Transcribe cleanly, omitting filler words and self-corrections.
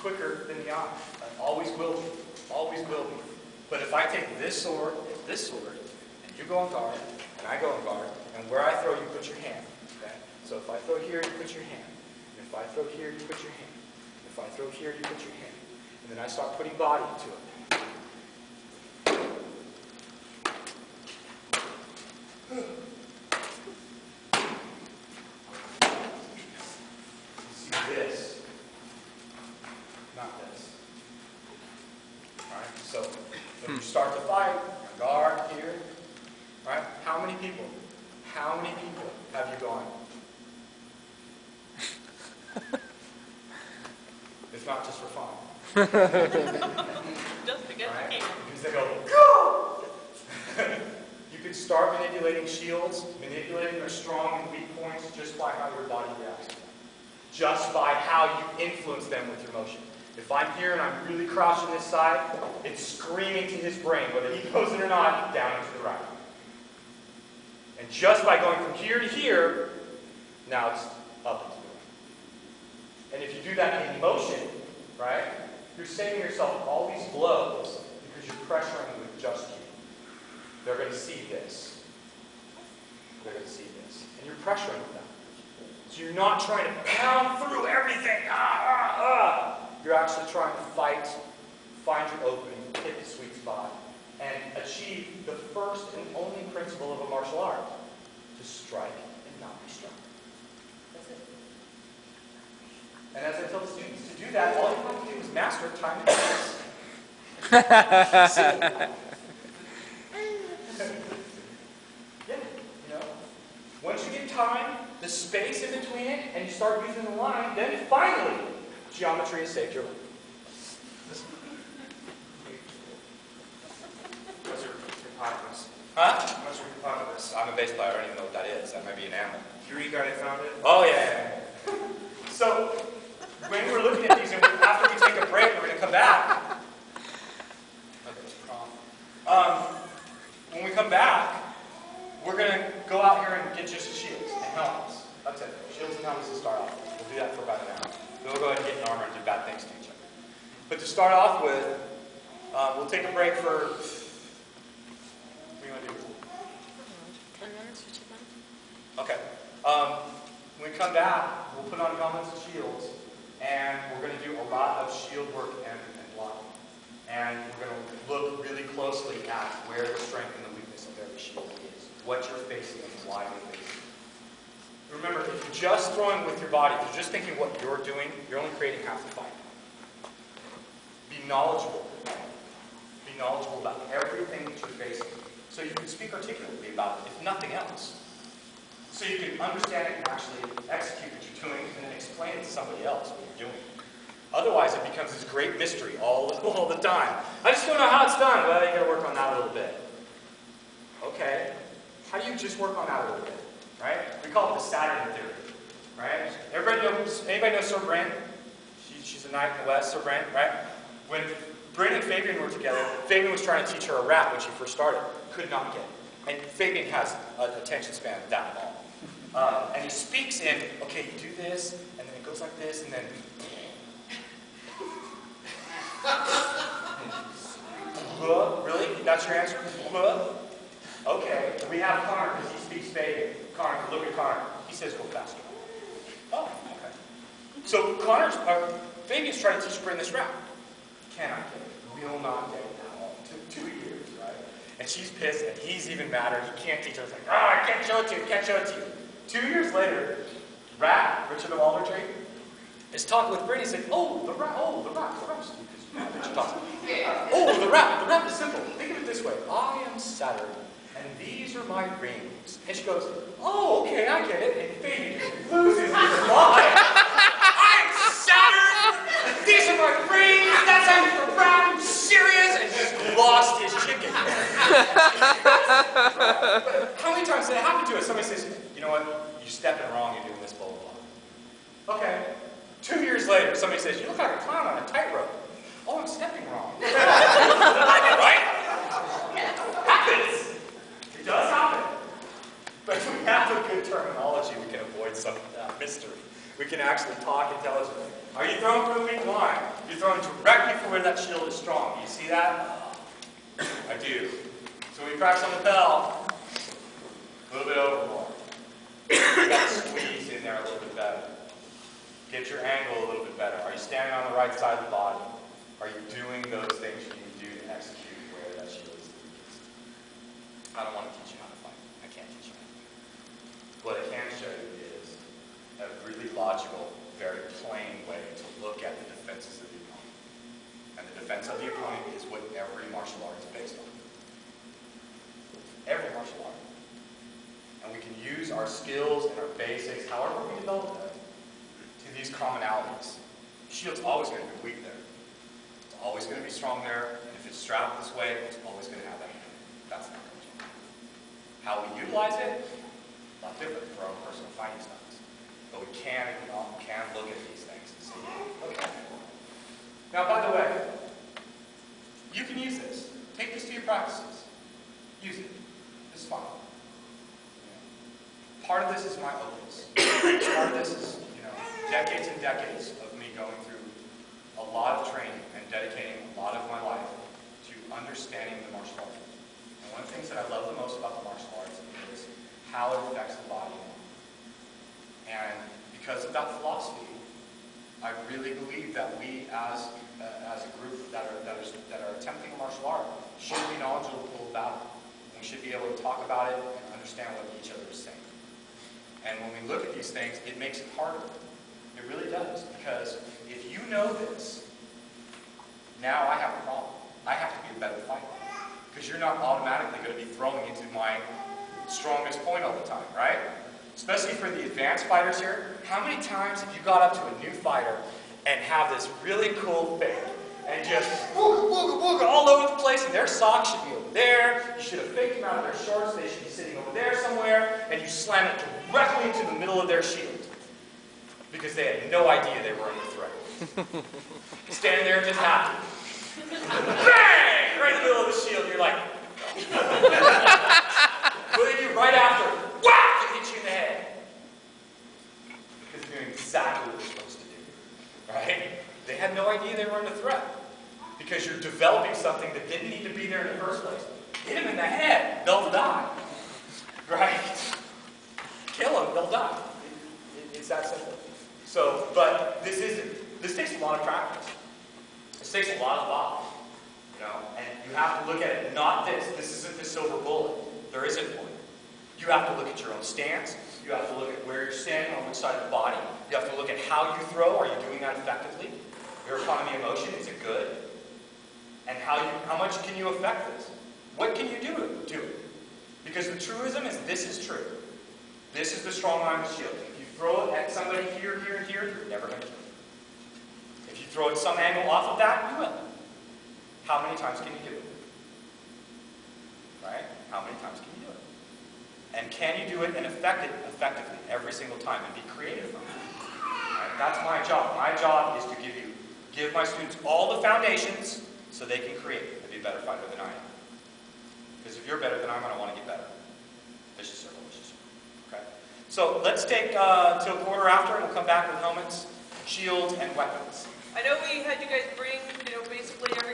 quicker than the eye. Always will be. Always will be. But if I take this sword, and you go on guard, and I go on guard, and where I throw, you put your hand. Okay? So if I throw here, you put your hand. And if I throw here, you put your hand. And if I throw here, you put your hand. And then I start putting body into it. See this, not this. All right, so when you start to fight, guard here. All right, how many people have you gone? It's not just for fun. Just because right? you can. Because they go, go! You can start manipulating shields, manipulating their strong and weak points just by how your body reacts to them. Just by how you influence them with your motion. If I'm here and I'm really crouching this side, it's screaming to his brain, whether he knows it or not, down and to the right. And just by going from here to here, now it's up and to the right. And if you do that in motion, right, you're saving yourself all these blows because you're pressuring with just you. They're going to see this. They're going to see this. And you're pressuring them. So you're not trying to pound through everything. You're actually trying to fight, find your opening, hit the sweet spot, and achieve the first and only principle of a martial art. To strike and not be struck. That's it. And as I tell the students, to do that, all you have to do is master time and space. Simple. Once you get time, the space in between it, and you start using the line, then finally, geometry has saved your life. What's your hypothesis? Huh? What's your hypothesis? I'm a bass player. I don't even know what that is. That might be an animal. You're the guy that found it? Oh, yeah. So, when we're looking at these, and after we take a break, we're going to come back. When we come back, we're going to go out here and get just shields and helmets. That's it. Shields and helmets to start off with. We'll do that for about an hour. Then we'll go ahead and get in armor and do bad things to each other. But to start off with, we'll take a break for... What do you want to do? 10 minutes or 2 minutes? Okay. When we come back, we'll put on helmets and shields, and we're going to do a lot of shield work and blocking. And we're going to look really closely at where the strength and the weakness of every shield is, what you're facing and why you're facing it. Remember, if you're just throwing with your body, if you're just thinking what you're doing, you're only creating half the fight. Be knowledgeable. Be knowledgeable about everything that you're facing, so you can speak articulately about it, if nothing else. So you can understand it and actually execute what you're doing and then explain it to somebody else what you're doing. Otherwise, it becomes this great mystery all the time. I just don't know how it's done. Well, you got to work on that a little bit. Okay. How do you just work on that a little bit? Right? We call it the Saturn theory. Right? Anybody know Sir Brand? She's a knight in the West, Sir Brand, right? When Bryn and Fabian were together, Fabian was trying to teach her a rap when she first started. Could not get it. And Fabian has an attention span that long. And he speaks in, okay, you do this, and then it goes like this, and then... Really? That's your answer? Okay, we have Connor because he speaks Fabian. Connor, look at Connor. He says go faster. Oh, okay. So Fabian's trying to teach Bryn this rap. Cannot get it. Will not get it at all. Took 2 years, right? And she's pissed, and he's even madder. He can't teach her. It's like, I can't show it to you, can't show it to you. 2 years later, Richard of Aldertree, is talking with Bryn. He's like, the rap's stupid. Oh, the rap is simple. Think of it this way. I am Saturn, and these are my rings. And she goes, oh, okay, I get it. And Fabian loses his mind. I'm Saturn, and these are my rings. That's how you rap. I'm serious. And he just lost his chicken. How many times did it happen to us? Somebody says, you know what? You're stepping wrong. You're doing this blah, blah, blah. Okay. 2 years later, somebody says, you look like a clown on a tightrope. Oh, I'm stepping wrong. Right? Happens. It does happen. But if we have a good terminology, we can avoid some of that mystery. We can actually talk intelligently. Are you throwing for the weak line? You're throwing directly for where that shield is strong. Do you see that? I do. So when you practice on the bell, a little bit over more. You got to squeeze in there a little bit better. Get your angle a little bit better. Are you standing on the right side of the body? Are you doing those things you need to do to execute where that shield is the weakest? I don't want to teach you how to fight. I can't teach you how to do it. What I can show you is a really logical, very plain way to look at the defenses of the opponent. And the defense of the opponent is what every martial art is based on. Every martial art. And we can use our skills and our basics, however we develop them, to these commonalities. Shield's always going to be weak there. It's always going to be strong there. And if it's strapped this way, it's always going to have that. That's not going to change. How we utilize it, a lot different for our own personal fighting styles. But we can look at these things and say, okay. Now, by the way, you can use this. Take this to your practices. Use it. It's fun. Part of this is my opus. Part of this is, decades and decades of me going through a lot of training and dedicating a lot of my life to understanding the martial arts. And one of the things that I love the most about the martial arts is how it affects the body. And because of that philosophy, I really believe that we, as a group that are attempting a martial art, should be knowledgeable about it. We should be able to talk about it and understand what each other is saying. And when we look at these things, it makes it harder. It really does. Because if you know this, now I have a problem. I have to be a better fighter. Because you're not automatically going to be throwing into my strongest point all the time, right? Especially for the advanced fighters here. How many times have you got up to a new fighter and have this really cool fake and just wooga, wooga, wooga all over the place, and their socks should be over there. You should have faked them out of their shorts. They should be sitting over there somewhere, and you slam it directly into the middle of their shield because they had no idea they were under threat. Standing there just happy. Bang! Right in the middle of the shield. You're like, what did you right after? Whack! It hits you in the head. Because you're doing exactly what you're supposed to do. Right? They had no idea they were under threat. Because you're developing something that didn't need to be there in the first place. Hit them in the head, they'll die. Right? Kill them, they'll die. It's that simple. So, but this takes a lot of practice. This takes a lot of thought. And you have to look at it, not this. This isn't the silver bullet. There isn't one. You have to look at your own stance. You have to look at where you're standing, on which side of the body. You have to look at how you throw. Are you doing that effectively? Your economy of motion, is it good? And how much can you affect this? What can you do to it? Because the truism is this is true. This is the strong arm of the shield. If you throw it at somebody here, here, and here, you're never going to kill them. If you throw it some angle off of that, you will. How many times can you do it? Right? How many times can you do it? And can you do it and affect it effectively every single time and be creative from it? Right? That's my job. My job is to give my students all the foundations so they can create and be a better fighter than I am. Because if you're better than I am, I want to get better. Vicious circle, vicious circle. Okay? So let's take till quarter after, and we'll come back with helmets, shields, and weapons. I know we had you guys bring, basically every